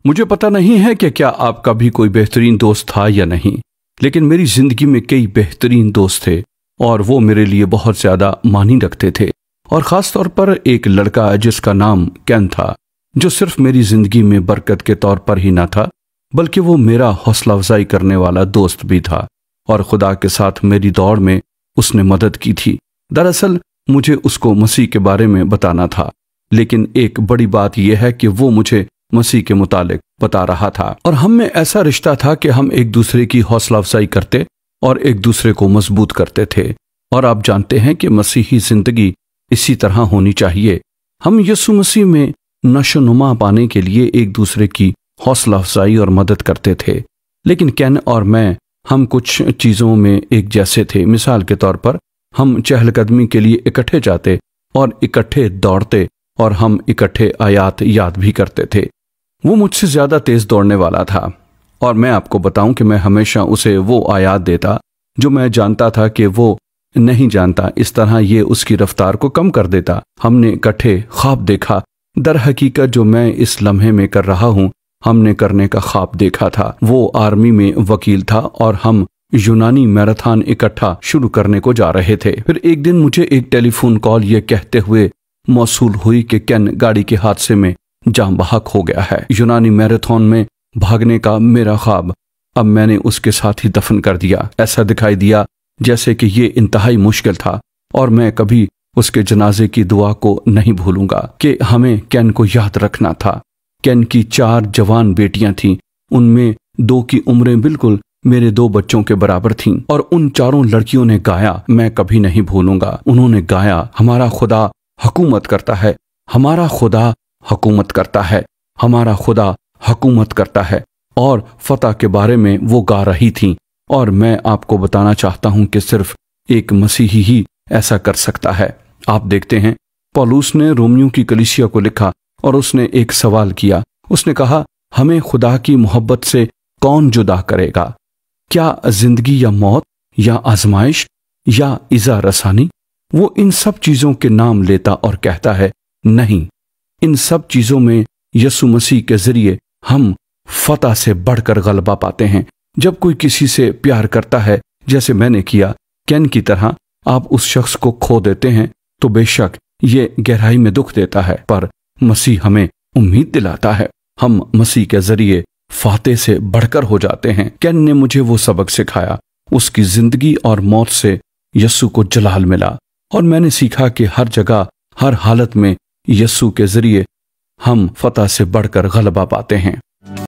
मुझे पता नहीं है कि क्या आपका भी कोई बेहतरीन दोस्त था या नहीं, लेकिन मेरी जिंदगी में कई बेहतरीन दोस्त थे और वो मेरे लिए बहुत ज्यादा मानी रखते थे। और खास तौर पर एक लड़का जिसका नाम केन था, जो सिर्फ मेरी जिंदगी में बरकत के तौर पर ही ना था, बल्कि वो मेरा हौसला अफजाई करने वाला दोस्त भी था और खुदा के साथ मेरी दौड़ में उसने मदद की थी। दरअसल मुझे उसको मसीह के बारे में बताना था, लेकिन एक बड़ी बात यह है कि वो मुझे मसीह के मुतालिक बता रहा था और हम में ऐसा रिश्ता था कि हम एक दूसरे की हौसला अफजाई करते और एक दूसरे को मजबूत करते थे। और आप जानते हैं कि मसीही जिंदगी इसी तरह होनी चाहिए। हम यीशु मसीह में नशोनुमा पाने के लिए एक दूसरे की हौसला अफजाई और मदद करते थे। लेकिन केन और मैं, हम कुछ चीज़ों में एक जैसे थे। मिसाल के तौर पर हम चहलकदमी के लिए इकट्ठे जाते और इकट्ठे दौड़ते और हम इकट्ठे आयात याद भी करते थे। वो मुझसे ज़्यादा तेज़ दौड़ने वाला था और मैं आपको बताऊं कि मैं हमेशा उसे वो आयात देता जो मैं जानता था कि वो नहीं जानता। इस तरह ये उसकी रफ्तार को कम कर देता। हमने इकट्ठे ख्वाब देखा। दर हकीकत जो मैं इस लम्हे में कर रहा हूँ, हमने करने का ख्वाब देखा था। वो आर्मी में वकील था और हम यूनानी मैराथन इकट्ठा शुरू करने को जा रहे थे। फिर एक दिन मुझे एक टेलीफोन कॉल ये कहते हुए मौसूल हुई कि केन गाड़ी के हादसे में जान बहक हो गया है। यूनानी मैराथन में भागने का मेरा ख्वाब अब मैंने उसके साथ ही दफन कर दिया। ऐसा दिखाई दिया जैसे कि ये इंतहाई मुश्किल था और मैं कभी उसके जनाजे की दुआ को नहीं भूलूंगा कि हमें केन को याद रखना था। केन की 4 जवान बेटियां थीं, उनमें 2 की उम्रें बिल्कुल मेरे 2 बच्चों के बराबर थीं और उन चारों लड़कियों ने गाया, मैं कभी नहीं भूलूंगा। उन्होंने गाया, हमारा खुदा हुकूमत करता है, हमारा खुदा हुकूमत करता है, हमारा खुदा हुकूमत करता है। और फतह के बारे में वो गा रही थीं। और मैं आपको बताना चाहता हूं कि सिर्फ एक मसीही ही ऐसा कर सकता है। आप देखते हैं, पौलुस ने रोमियो की कलीसिया को लिखा और उसने एक सवाल किया। उसने कहा, हमें खुदा की मोहब्बत से कौन जुदा करेगा? क्या जिंदगी या मौत या आजमाइश या इज़ा रसानी? वो इन सब चीजों के नाम लेता और कहता है, नहीं, इन सब चीजों में यीशु मसीह के जरिए हम फतह से बढ़कर गलबा पाते हैं। जब कोई किसी से प्यार करता है, जैसे मैंने किया, केन की तरह आप उस शख्स को खो देते हैं, तो बेशक ये गहराई में दुख देता है, पर मसीह हमें उम्मीद दिलाता है। हम मसीह के जरिए फाते से बढ़कर हो जाते हैं। केन ने मुझे वो सबक सिखाया। उसकी जिंदगी और मौत से यस्सु को जलाल मिला और मैंने सीखा कि हर जगह, हर हालत में यस्सु के जरिए हम फतह से बढ़कर गलबा पाते हैं।